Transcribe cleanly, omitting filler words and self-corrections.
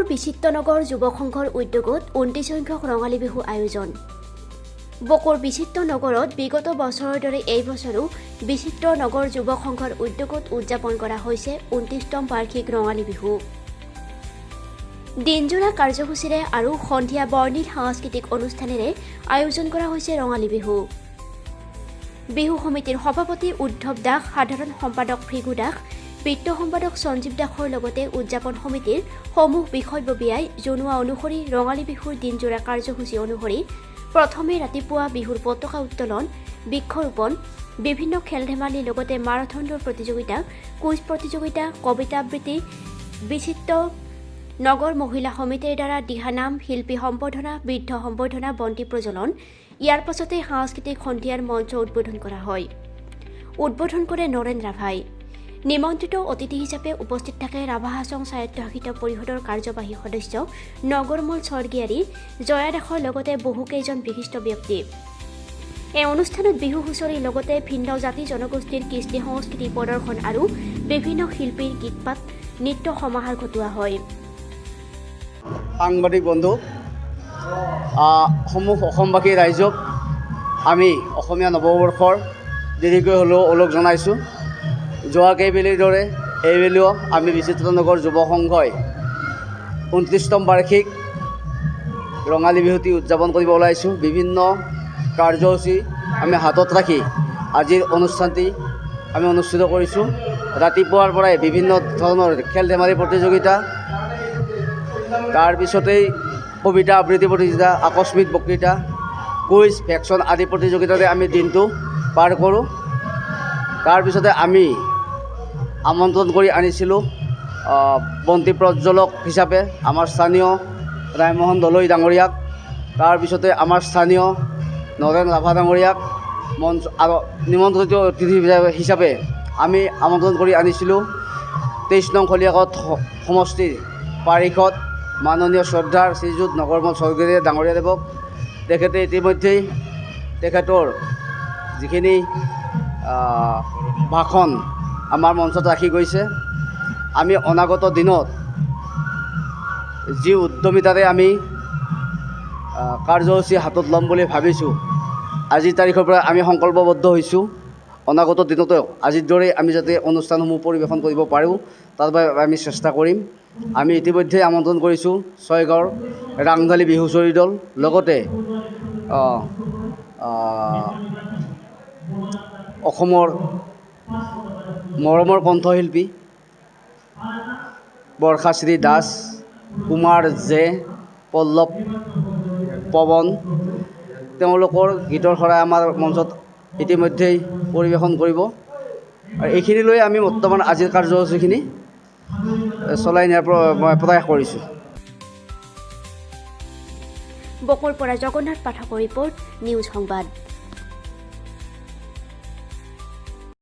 বিচিত্ৰ নগৰ যুৱ সংঘৰ উদ্যোগত 29 সংখ্যক ৰঙালী বিহু আয়োজন। বকৰ বিচিত্ৰ নগৰত বিগত বছৰৰ দৰে এই বছৰো বিচিত্ৰ নগৰ যুৱ সংঘৰ উদ্যোগত উদযাপন কৰা হৈছে 29তম বাৰ্ষিক ৰঙালী বিহু। দিনজোৰা কাৰ্যসূচীৰে আৰু সন্ধিয়া বৰ্ণিল সাংস্কৃতিক অনুষ্ঠানেৰে আয়োজন কৰা হৈছে ৰঙালী বিহু। বিহু সমিতিৰ সভাপতি উদ্ধৱ দাস, সাধাৰণ সম্পাদক ভৃগু দাস, বিত্ত সম্পাদক সঞ্জীৱ দাসৰ লগতে উদযাপন সমিতিৰ সমূহ বিষয়ববীয়াই জনোৱা অনুসৰি ৰঙালী বিহুৰ দিনজোৰা কাৰ্যসূচী অনুসৰি প্ৰথমে ৰাতিপুৱা বিহুৰ পতাকা উত্তোলন, বৃক্ষৰোপণ, বিভিন্ন খেল ধেমালিৰ লগতে মাৰাথন দৌৰ প্ৰতিযোগিতা, কুইজ প্ৰতিযোগিতা, কবিতা আবৃত্তি, বিচিত্ৰ নগৰ মহিলা সমিতিৰ দ্বাৰা দিহানাম, শিল্পী সম্বৰ্ধনা, বৃদ্ধ সম্বৰ্ধনা, বন্তি প্ৰজ্বলন, ইয়াৰ পাছতে সাংস্কৃতিক সন্ধিয়াৰ মঞ্চ উদ্বোধন কৰা হয়। উদ্বোধন কৰে নৰেন ৰাভাই। নিমন্ত্ৰিত অতিথি হিচাপে উপস্থিত থাকে ৰাভা হাছং স্বায়ত্তশাসিত পৰিষদৰ কাৰ্যবাহী সদস্য নগৰমল স্বৰ্গীয়াৰী জয়া দাসৰ লগতে বহুকেইজন বিশিষ্ট ব্যক্তি। এই অনুষ্ঠানত বিহু হুঁচৰিৰ লগতে ভিন্ন জাতি জনগোষ্ঠীৰ কৃষ্টি সংস্কৃতি প্ৰদৰ্শন আৰু বিভিন্ন শিল্পীৰ গীতপাঠ, নৃত্য সমাহাৰ ঘটোৱা হয়। সাংবাদিক বন্ধু সমূহ অসমবাসী ৰাইজক আমি অসমীয়া নৱবৰ্ষৰ দেৰিকৈ হ'লেও ওলগ জনাইছোঁ। যোৱা কেইবেলিৰ দৰে এইবেলিও আমি বিচিত্ৰ নগৰ যুৱ সংঘই 29তম বাৰ্ষিক ৰঙালী বিহুটি উদযাপন কৰিব ওলাইছোঁ। বিভিন্ন কাৰ্যসূচী আমি হাতত ৰাখি আজিৰ অনুষ্ঠানটি আমি অনুষ্ঠিত কৰিছোঁ। ৰাতিপুৱাৰ পৰাই বিভিন্ন ধৰণৰ খেল ধেমালি প্ৰতিযোগিতা, তাৰপিছতেই কবিতা আবৃত্তি প্ৰতিযোগিতা, আকস্মিক বক্তৃতা, কুইজ, ভেকশ্যন আদি প্ৰতিযোগিতাতে আমি দিনটো পাৰ কৰোঁ। তাৰপিছতে আমি আমন্ত্ৰণ কৰি আনিছিলোঁ বন্তি প্ৰজ্বলক হিচাপে আমাৰ স্থানীয় ৰায়মোহন দলৈ ডাঙৰীয়াক, তাৰপিছতে আমাৰ স্থানীয় নৰেন ৰাভা ডাঙৰীয়াক নিমন্ত্ৰিত অতিথি হিচাপে আমি আমন্ত্ৰণ কৰি আনিছিলোঁ 23 নং খলিয়াকত সমষ্টিৰ পাৰিষদ মাননীয় শ্ৰদ্ধাৰ শ্ৰীযুত নগৰমল স্বৰ্গীয়াৰী ডাঙৰীয়াদেৱক। তেখেতে ইতিমধ্যেই তেখেতৰ যিখিনি ভাষণ আমাৰ মঞ্চত ৰাখি গৈছে। আমি অনাগত দিনত যি উদ্যমিতাৰে আমি কাৰ্যসূচী হাতত ল'ম বুলি ভাবিছোঁ, আজিৰ তাৰিখৰ পৰা আমি সংকল্পবদ্ধ হৈছোঁ অনাগত দিনতো আজিৰ দৰেই আমি যাতে অনুষ্ঠানসমূহ পৰিৱেশন কৰিব পাৰোঁ তাৰ বাবে আমি চেষ্টা কৰিম। আমি ইতিমধ্যে আমন্ত্ৰণ কৰিছোঁ ছয়গাঁৱৰ ৰাংঢালী বিহু হুঁচৰি দল, লগতে অসমৰ মৰমৰ কণ্ঠশিল্পী বৰ্ষাশ্ৰী দাস, কুমাৰ জে, পল্লৱ, পৱন, তেওঁলোকৰ গীতৰ শৰাই আমাৰ মঞ্চত ইতিমধ্যেই পৰিৱেশন কৰিব। আৰু এইখিনি লৈ আমি বৰ্তমান আজিৰ কাৰ্যসূচীখিনি চলাই নিয়াৰ প্ৰয়াস কৰিছোঁ। বকৰ পৰা জগন্নাথ পাঠকৰ ৰিপৰ্ট, নিউজ সংবাদ।